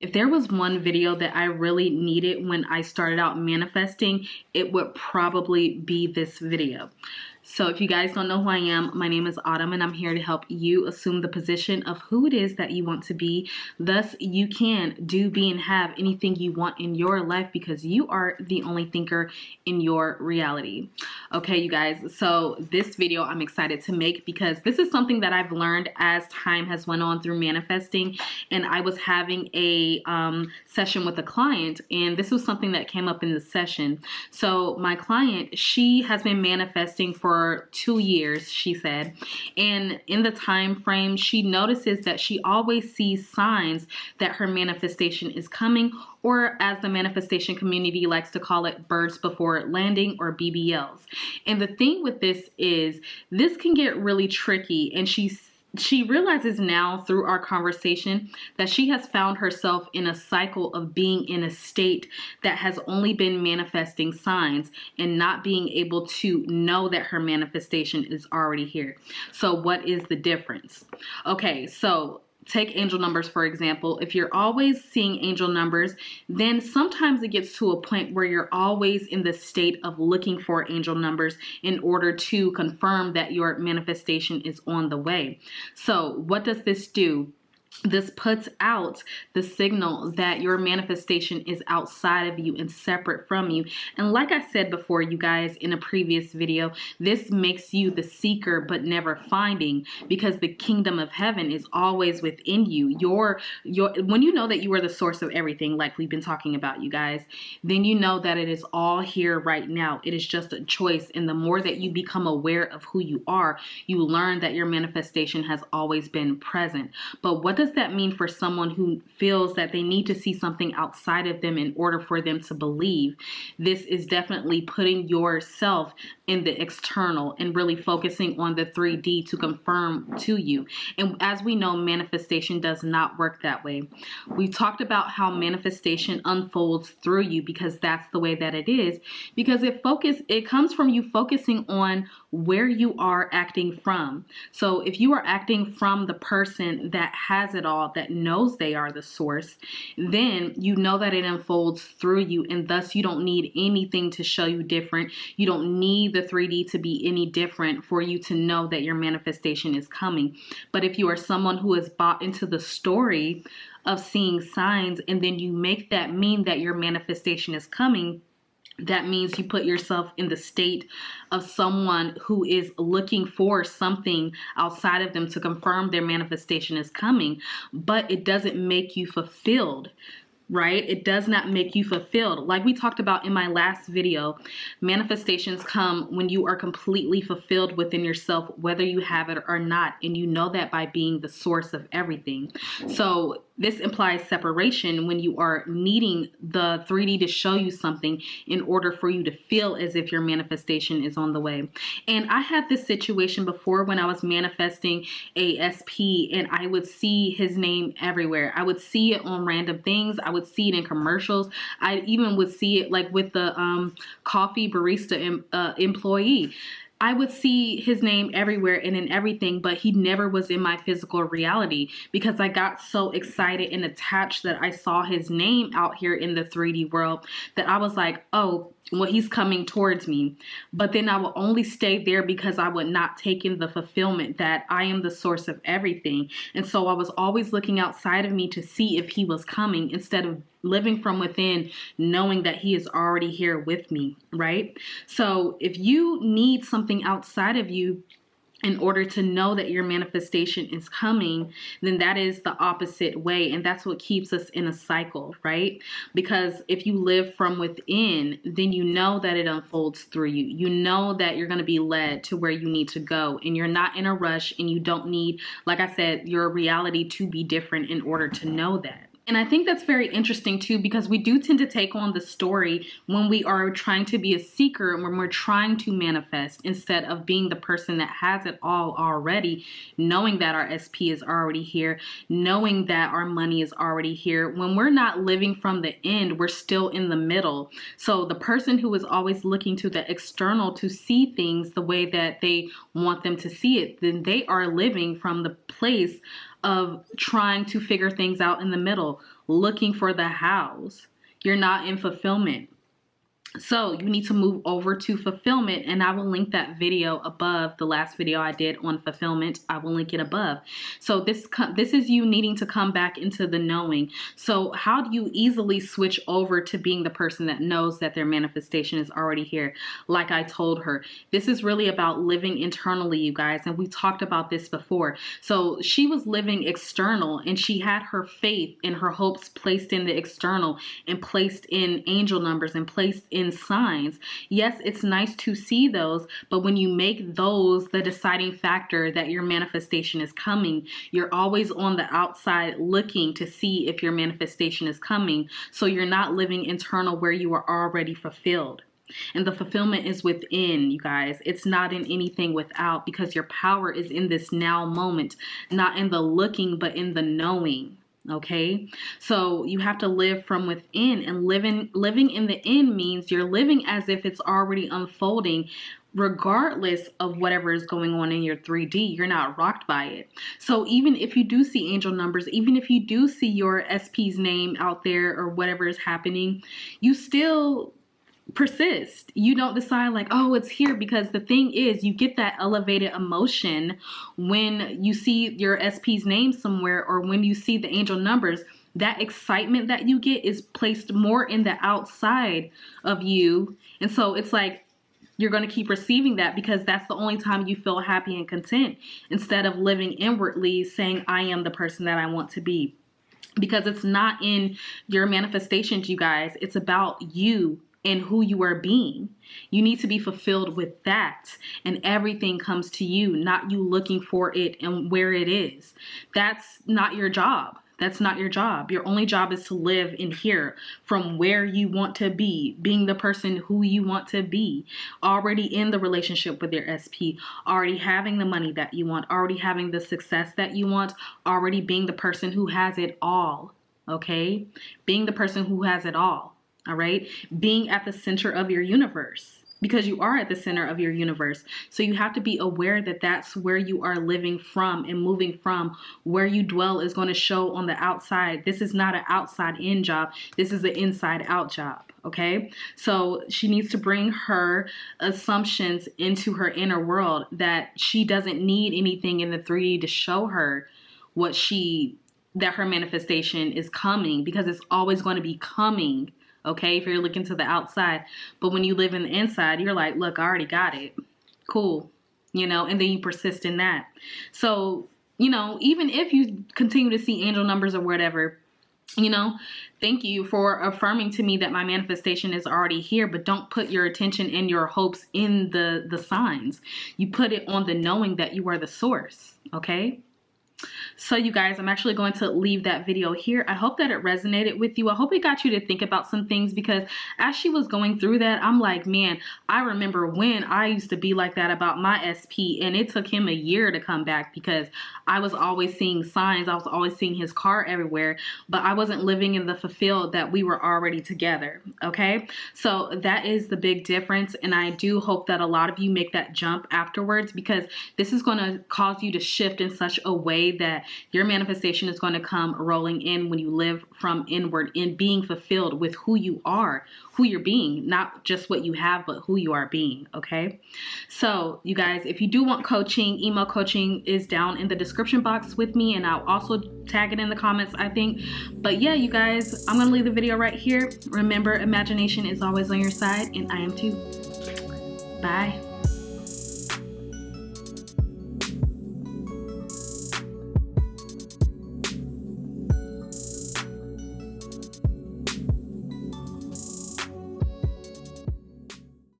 If there was one video that I really needed when I started out manifesting, it would probably be this video. So if you guys don't know who I am, my name is Autumn and I'm here to help you assume the position of who it is that you want to be. Thus, you can do, be, and have anything you want in your life because you are the only thinker in your reality. Okay, you guys, so this video I'm excited to make because this is something that I've learned as time has went on through manifesting. And I was having a session with a client, and this was something that came up in the session. So my client, she has been manifesting for 2 years, she said, and in the time frame she notices that she always sees signs that her manifestation is coming, or as the manifestation community likes to call it, birds before landing, or BBLs. And the thing with this is this can get really tricky, and she realizes now through our conversation that she has found herself in a cycle of being in a state that has only been manifesting signs and not being able to know that her manifestation is already here. So what is the difference? Okay, so take angel numbers, for example. If you're always seeing angel numbers, then sometimes it gets to a point where you're always in the state of looking for angel numbers in order to confirm that your manifestation is on the way. So what does this do? This puts out the signal that your manifestation is outside of you and separate from you. And like I said before, you guys, in a previous video, this makes you the seeker but never finding, because the kingdom of heaven is always within you. When you know that you are the source of everything, like we've been talking about, you guys, then you know that it is all here right now. It is just a choice. And the more that you become aware of who you are, you learn that your manifestation has always been present. But what does that mean for someone who feels that they need to see something outside of them in order for them to believe? This is definitely putting yourself in the external and really focusing on the 3D to confirm to you. And as we know, manifestation does not work that way. We talked about how manifestation unfolds through you because that's the way that it is, because it comes from you focusing on where you are acting from. So if you are acting from the person that has it all, that knows they are the source, then you know that it unfolds through you, and thus you don't need anything to show you different. You don't need the 3D to be any different for you to know that your manifestation is coming. But if you are someone who has bought into the story of seeing signs, and then you make that mean that your manifestation is coming, that means you put yourself in the state of someone who is looking for something outside of them to confirm their manifestation is coming, but it doesn't make you fulfilled. Right? It does not make you fulfilled. Like we talked about in my last video, manifestations come when you are completely fulfilled within yourself, whether you have it or not. And you know that by being the source of everything. So this implies separation when you are needing the 3D to show you something in order for you to feel as if your manifestation is on the way. And I had this situation before when I was manifesting a SP, and I would see his name everywhere. I would see it on random things. I would see it in commercials. I even would see it like with the coffee barista employee. I would see his name everywhere and in everything, but he never was in my physical reality because I got so excited and attached that I saw his name out here in the 3D world that I was like, oh, well, he's coming towards me. But then I will only stay there because I would not take in the fulfillment that I am the source of everything. And so I was always looking outside of me to see if he was coming instead of living from within, knowing that he is already here with me, right? So if you need something outside of you in order to know that your manifestation is coming, then that is the opposite way. And that's what keeps us in a cycle, right? Because if you live from within, then you know that it unfolds through you. You know that you're going to be led to where you need to go, and you're not in a rush, and you don't need, like I said, your reality to be different in order to know that. And I think that's very interesting too, because we do tend to take on the story when we are trying to be a seeker and when we're trying to manifest, instead of being the person that has it all already, knowing that our SP is already here, knowing that our money is already here. When we're not living from the end, we're still in the middle. So the person who is always looking to the external to see things the way that they want them to see it, then they are living from the place of trying to figure things out in the middle, looking for the hows. You're not in fulfillment. So you need to move over to fulfillment, and I will link that video above, the last video I did on fulfillment. I will link it above. So this is you needing to come back into the knowing. So how do you easily switch over to being the person that knows that their manifestation is already here? Like I told her, this is really about living internally, you guys, and we talked about this before. So she was living external, and she had her faith and her hopes placed in the external and placed in angel numbers and placed in signs. Yes, it's nice to see those, but when you make those the deciding factor that your manifestation is coming, you're always on the outside looking to see if your manifestation is coming. So you're not living internal where you are already fulfilled. And the fulfillment is within, you guys. It's not in anything without, because your power is in this now moment, not in the looking, but in the knowing. Okay, so you have to live from within, and living in the in means you're living as if it's already unfolding, regardless of whatever is going on in your 3D. You're not rocked by it. So even if you do see angel numbers, even if you do see your SP's name out there or whatever is happening, you still persist. You don't decide like, oh, it's here, because the thing is, you get that elevated emotion when you see your SP's name somewhere, or when you see the angel numbers. That excitement that you get is placed more in the outside of you, and so it's like you're going to keep receiving that, because that's the only time you feel happy and content, instead of living inwardly saying, I am the person that I want to be. Because it's not in your manifestations, you guys. It's about you and who you are being. You need to be fulfilled with that, and everything comes to you, not you looking for it and where it is. That's not your job. That's not your job. Your only job is to live in here, from where you want to be, being the person who you want to be, already in the relationship with your SP, already having the money that you want, already having the success that you want, already being the person who has it all. Okay? Being the person who has it all. All right, being at the center of your universe, because you are at the center of your universe. So you have to be aware that that's where you are living from and moving from. Where you dwell is going to show on the outside. This is not an outside in job. This is an inside out job. Okay, so she needs to bring her assumptions into her inner world, that she doesn't need anything in the 3D to show her that her manifestation is coming, because it's always going to be coming. Okay, if you're looking to the outside. But when you live in the inside, you're like, look, I already got it. Cool. You know, and then you persist in that. So, you know, even if you continue to see angel numbers or whatever, you know, thank you for affirming to me that my manifestation is already here, but don't put your attention and your hopes in the signs. You put it on the knowing that you are the source. Okay. So you guys, I'm actually going to leave that video here. I hope that it resonated with you. I hope it got you to think about some things, because as she was going through that, I'm like, man, I remember when I used to be like that about my SP, and it took him a year to come back, because I was always seeing signs. I was always seeing his car everywhere, but I wasn't living in the fulfilled that we were already together. Okay, so that is the big difference, and I do hope that a lot of you make that jump afterwards, because this is going to cause you to shift in such a way that your manifestation is going to come rolling in when you live from inward, in being fulfilled with who you are, who you're being, not just what you have, but who you are being. Okay, so you guys, if you do want coaching, email coaching is down in the description box with me, and I'll also tag it in the comments, I think. But yeah, you guys, I'm gonna leave the video right here. Remember, imagination is always on your side, and I am too. Bye.